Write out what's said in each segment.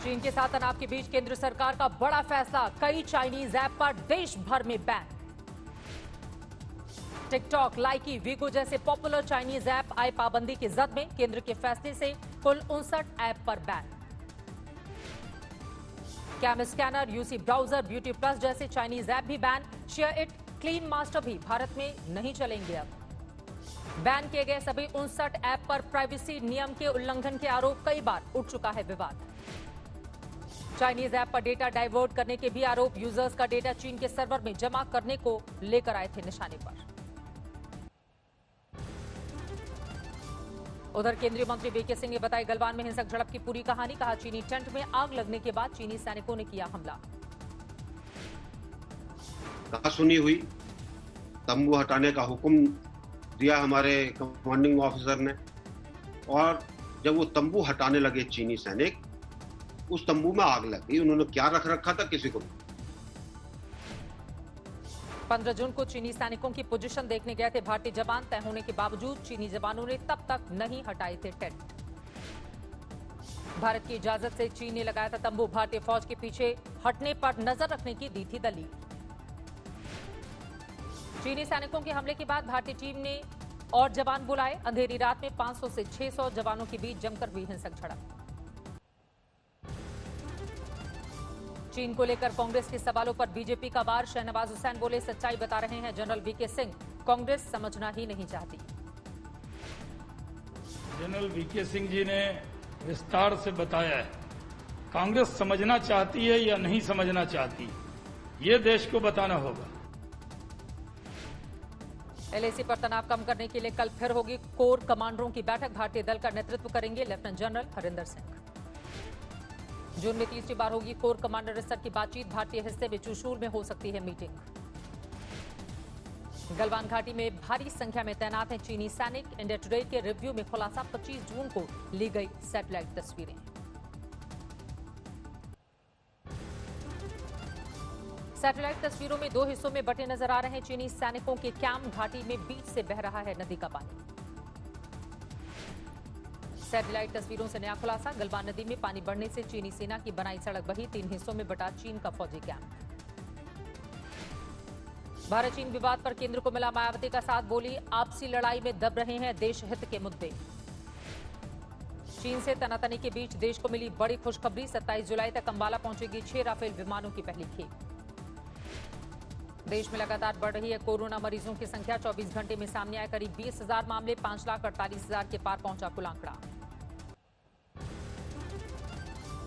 चीन के साथ तनाव के बीच केंद्र सरकार का बड़ा फैसला, कई चाइनीज ऐप पर देश भर में बैन। टिकटॉक, लाइकी, वीगो जैसे पॉपुलर चाइनीज ऐप आए पाबंदी की जद में। केंद्र के फैसले से कुल 59 ऐप पर ban. CamScanner, UC browser, beauty plus जैसे चाइनीज ऐप भी ban. Share it, clean master भी भारत में नहीं चलेंगे। अब बैन किए गए सभी 59 ऐप पर प्राइवेसी नियम के उल्लंघन के आरोप, कई बार उठ चुका है विवाद। चाइनीज ऐप पर डेटा डाइवर्ट करने के भी आरोप। यूजर्स का डेटा चीन के सर्वर में जमा करने को लेकर आए थे निशाने पर। उधर केंद्रीय मंत्री वीके सिंह ने बताई गलवान में हिंसक झड़प की पूरी कहानी। कहा चीनी टेंट में आग लगने के बाद चीनी सैनिकों ने किया हमला। कहा सुनी हुई, तंबू हटाने का हुक्म दिया हमारे कमांडिंग ऑफिसर ने, और जब वो तंबू हटाने लगे चीनी सैनिक, उस तंबू में आग लग गई। उन्होंने क्या रख रखा था किसी को। 15 जून को चीनी सैनिकों की पोजीशन देखने गए थे भारतीय जवान। तय होने के बावजूद चीनी जवानों ने तब तक नहीं हटाए थे टेंट। भारत की इजाजत से चीन ने लगाया था तंबू। भारतीय फौज के पीछे हटने पर नजर रखने की दी थी दलील। चीनी सैनिकों के हमले के बाद भारतीय टीम ने और जवान बुलाए। अंधेरी रात में 500 से 600 जवानों के बीच जमकर हुई हिंसक झड़प। चीन को लेकर कांग्रेस के सवालों पर बीजेपी का वार। शहनवाज हुसैन बोले सच्चाई बता रहे हैं जनरल वीके सिंह, कांग्रेस समझना ही नहीं चाहती। जनरल वीके सिंह जी ने विस्तार से बताया है, कांग्रेस समझना चाहती है या नहीं समझना चाहती, ये देश को बताना होगा। एलएसी पर तनाव कम करने के लिए कल फिर होगी कोर कमांडरों की बैठक। भारतीय दल का नेतृत्व करेंगे लेफ्टिनेंट जनरल हरिंदर सिंह। जून में तीसरी बार होगी कोर कमांडर स्तर की बातचीत। भारतीय हिस्से में चुशूल में हो सकती है मीटिंग। गलवान घाटी में भारी संख्या में तैनात हैं चीनी सैनिक। इंडिया टुडे के रिव्यू में खुलासा, 25 जून को ली गई सैटेलाइट तस्वीरें। सैटेलाइट तस्वीरों में 2 हिस्सों में बटे नजर आ रहे हैं चीनी सैनिकों के कैंप। घाटी में बीच से बह रहा है नदी का पानी। सैटेलाइट तस्वीरों से नया खुलासा, गलवान नदी में पानी बढ़ने से चीनी सेना की बनाई सड़क बही। 3 हिस्सों में बटा चीन का फौजी कैंप। भारत चीन विवाद पर केंद्र को मिला मायावती का साथ। बोली आपसी लड़ाई में दब रहे हैं देश हित के मुद्दे। चीन से तनातनी के बीच देश को मिली बड़ी खुशखबरी। 27 जुलाई तक अंबाला पहुंचेगी 6 राफेल विमानों की पहली खेप। देश में लगातार बढ़ रही है कोरोना मरीजों की संख्या। 24 घंटे में सामने आए करीब 20,000 मामले। 5,48,000 के पार पहुंचा कुल आंकड़ा।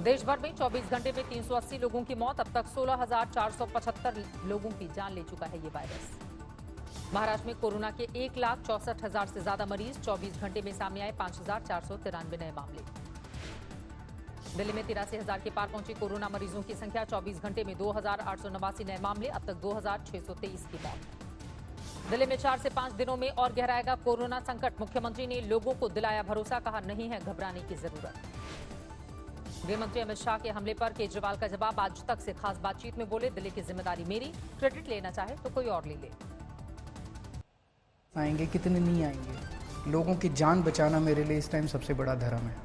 देश भर में 24 घंटे में 380 लोगों की मौत। अब तक 16,475 लोगों की जान ले चुका है ये वायरस। महाराष्ट्र में कोरोना के 1,64,000 से ज्यादा मरीज। 24 घंटे में सामने आए 5,493 नए मामले। दिल्ली में 83,000 के पार पहुंची कोरोना मरीजों की संख्या। 24 घंटे में 2,889 नए मामले। अब तक 2,623 की मौत। दिल्ली में 4 से 5 दिनों में और गहराएगा कोरोना संकट। मुख्यमंत्री ने लोगों को दिलाया भरोसा। कहा नहीं है घबराने की जरूरत। गृहमंत्री अमित शाह के हमले पर केजरीवाल का जवाब। आज तक से खास बातचीत में बोले दिल्ली की जिम्मेदारी मेरी, क्रेडिट लेना चाहे तो कोई और ले ले। आएंगे कितने नहीं आएंगे, लोगों की जान बचाना मेरे लिए इस टाइम सबसे बड़ा धर्म है।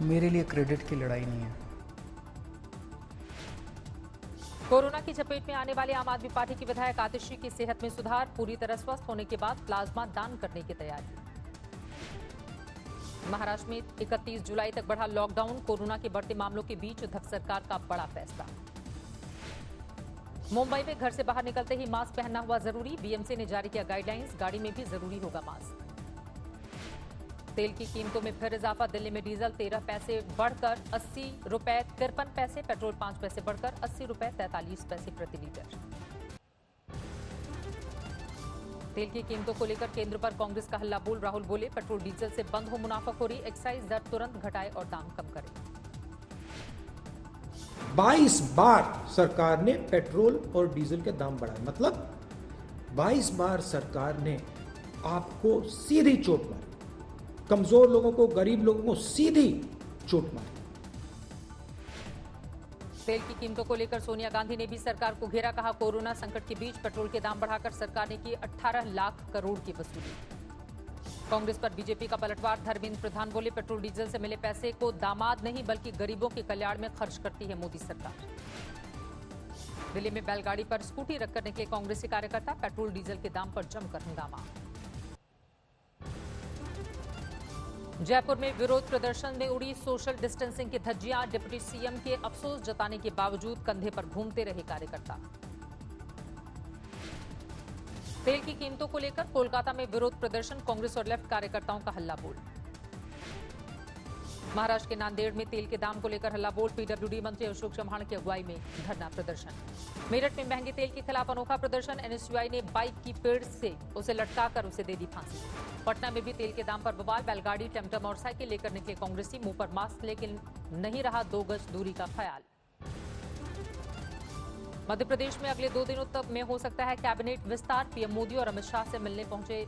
मेरे लिए क्रेडिट की लड़ाई नहीं है। कोरोना की चपेट में आने वाले आम आदमी पार्टी की विधायक आतिशी की सेहत में सुधार। पूरी तरह स्वस्थ होने के बाद प्लाज्मा दान करने की तैयारी। महाराष्ट्र में 31 जुलाई तक बढ़ा लॉकडाउन। कोरोना के बढ़ते मामलों के बीच उद्धव सरकार का बड़ा फैसला। मुंबई में घर से बाहर निकलते ही मास्क पहनना हुआ जरूरी। बीएमसी ने जारी किया गाइडलाइंस। गाड़ी में भी जरूरी होगा मास्क। तेल की कीमतों में फिर इजाफा। दिल्ली में डीजल 13 पैसे बढ़कर 80 रुपए 53 पैसे। पेट्रोल 5 पैसे बढ़कर 80 रुपए 43 पैसे प्रति लीटर। तेल की कीमतों को लेकर केंद्र पर कांग्रेस का हल्ला बोल। राहुल बोले पेट्रोल डीजल से बंद हो मुनाफाखोरी। एक्साइज दर तुरंत घटाए और दाम कम करे। 22 बार सरकार ने पेट्रोल और डीजल के दाम बढ़ाए। मतलब 22 बार सरकार ने आपको सीधी चोट मारी, कमजोर लोगों को, गरीब लोगों को सीधी चोट मारी। तेल की कीमतों को लेकर सोनिया गांधी ने भी सरकार को घेरा। कहा कोरोना संकट के बीच पेट्रोल के दाम बढ़ाकर सरकार ने की 18 लाख करोड़ की वसूली। कांग्रेस पर बीजेपी का पलटवार, धर्मेंद्र प्रधान बोले पेट्रोल डीजल से मिले पैसे को दामाद नहीं बल्कि गरीबों के कल्याण में खर्च करती है मोदी सरकार। दिल्ली में बैलगाड़ी पर स्कूटी रखकर निकले कांग्रेसी कार्यकर्ता, पेट्रोल डीजल के दाम पर जमकर हंगामा। जयपुर में विरोध प्रदर्शन में उड़ी सोशल डिस्टेंसिंग की धज्जियां, डिप्टी सीएम के अफसोस जताने के बावजूद कंधे पर घूमते रहे कार्यकर्ता। तेल की कीमतों को लेकर कोलकाता में विरोध प्रदर्शन, कांग्रेस और लेफ्ट कार्यकर्ताओं का हल्ला बोल। महाराष्ट्र के नांदेड़ में तेल के दाम को लेकर हल्ला बोल, पीडब्ल्यूडी मंत्री अशोक चव्हाण की अगुवाई में धरना प्रदर्शन। मेरठ में महंगे तेल के खिलाफ अनोखा प्रदर्शन, एनएसयूआई ने बाइक की पेड़ से उसे लटकाकर उसे दे दी फांसी। पटना में भी तेल के दाम पर बवाल, बैलगाड़ी, टमटम और साइकिल लेकर निकले कांग्रेसी, मुंह पर मास्क लेकिन नहीं रहा 2 गज दूरी का ख्याल। मध्य प्रदेश में अगले 2 दिनों तक में हो सकता है कैबिनेट विस्तार, पीएम मोदी और अमित शाह से मिलने पहुंचे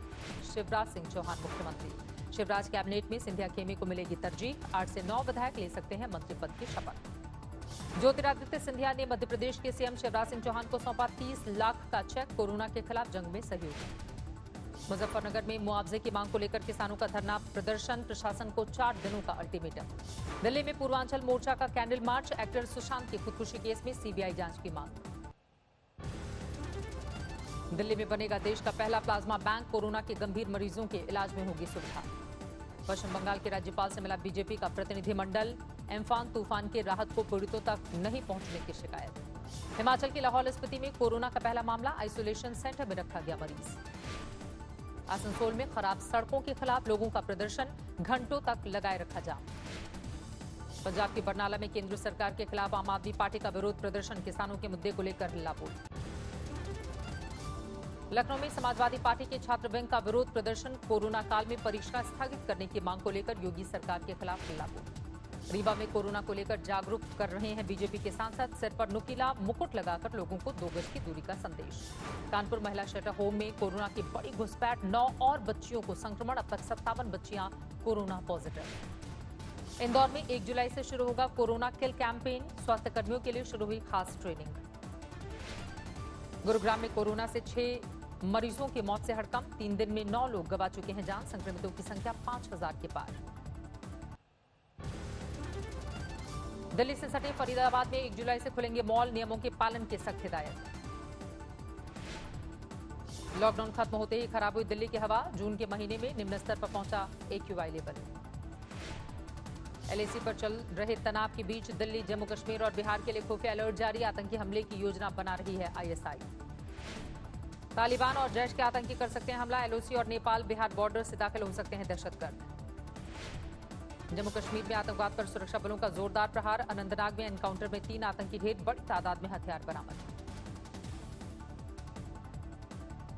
शिवराज सिंह चौहान मुख्यमंत्री। शिवराज कैबिनेट में सिंधिया खेमे को मिलेगी तरजीह, 8 से 9 विधायक ले सकते हैं मंत्री पद की शपथ। ज्योतिरादित्य सिंधिया ने मध्य प्रदेश के सीएम शिवराज सिंह चौहान को सौंपा 30 लाख का चेक, कोरोना के खिलाफ जंग में सहयोग। मुजफ्फरनगर में मुआवजे की मांग को लेकर किसानों का धरना प्रदर्शन, प्रशासन को 4 दिनों का अल्टीमेटम। दिल्ली में पूर्वांचल मोर्चा का कैंडल मार्च, एक्टर सुशांत की खुदकुशी केस में सीबीआई जांच की मांग। दिल्ली में बनेगा देश का पहला प्लाज्मा बैंक, कोरोना के गंभीर मरीजों के इलाज में होगी सुविधा। पश्चिम बंगाल के राज्यपाल से मिला बीजेपी का प्रतिनिधिमंडल, एम्फान तूफान के राहत को पीड़ितों तक नहीं पहुंचने की शिकायत। हिमाचल के लाहौल स्पीति में कोरोना का पहला मामला, आइसोलेशन सेंटर में रखा गया मरीज। आसनसोल में खराब सड़कों के खिलाफ लोगों का प्रदर्शन, घंटों तक लगाए रखा जाम। पंजाब के बरनाला में केंद्र सरकार के खिलाफ आम आदमी पार्टी का विरोध प्रदर्शन, किसानों के मुद्दे को लेकर हल्ला बोल। लखनऊ में समाजवादी पार्टी के छात्र विंग का विरोध प्रदर्शन, कोरोना काल में परीक्षा स्थगित करने की मांग को लेकर योगी सरकार के खिलाफ हल्ला बोल। रीवा में कोरोना को लेकर जागरूक कर रहे हैं बीजेपी के सांसद, सिर पर नुकीला मुकुट लगाकर लोगों को 2 गज की दूरी का संदेश। कानपुर महिला शेल्टर होम में कोरोना की बड़ी घुसपैठ, 9 और बच्चियों को संक्रमण, अब तक 57 बच्चियां कोरोना पॉजिटिव। इंदौर में 1 जुलाई से शुरू होगा कोरोना किल कैंपेन, स्वास्थ्य कर्मियों के लिए शुरू हुई खास ट्रेनिंग। गुरुग्राम में कोरोना से 6 मरीजों की मौत से हड़कंप, 3 दिन में 9 लोग गंवा चुके हैं जान, संक्रमितों की संख्या 5000 के पार। दिल्ली से सटे फरीदाबाद में 1 जुलाई से खुलेंगे मॉल, नियमों के पालन की सख्त हिदायत। लॉकडाउन खत्म होते ही खराब हुई दिल्ली की हवा, जून के महीने में निम्न स्तर पर पहुंचा AQI लेवल। LAC पर चल रहे तनाव के बीच दिल्ली, जम्मू कश्मीर और बिहार के लिए खुफिया अलर्ट जारी, आतंकी हमले की योजना बना रही है ISI। तालिबान और जैश के आतंकी कर सकते हैं हमला, LOC और नेपाल बिहार बॉर्डर से दाखिल हो सकते हैं दहशतगर्द। जम्मू कश्मीर में आतंकवाद पर सुरक्षा बलों का जोरदार प्रहार, अनंतनाग में एनकाउंटर में 3 आतंकी ढेर, बड़ी तादाद में हथियार बरामद।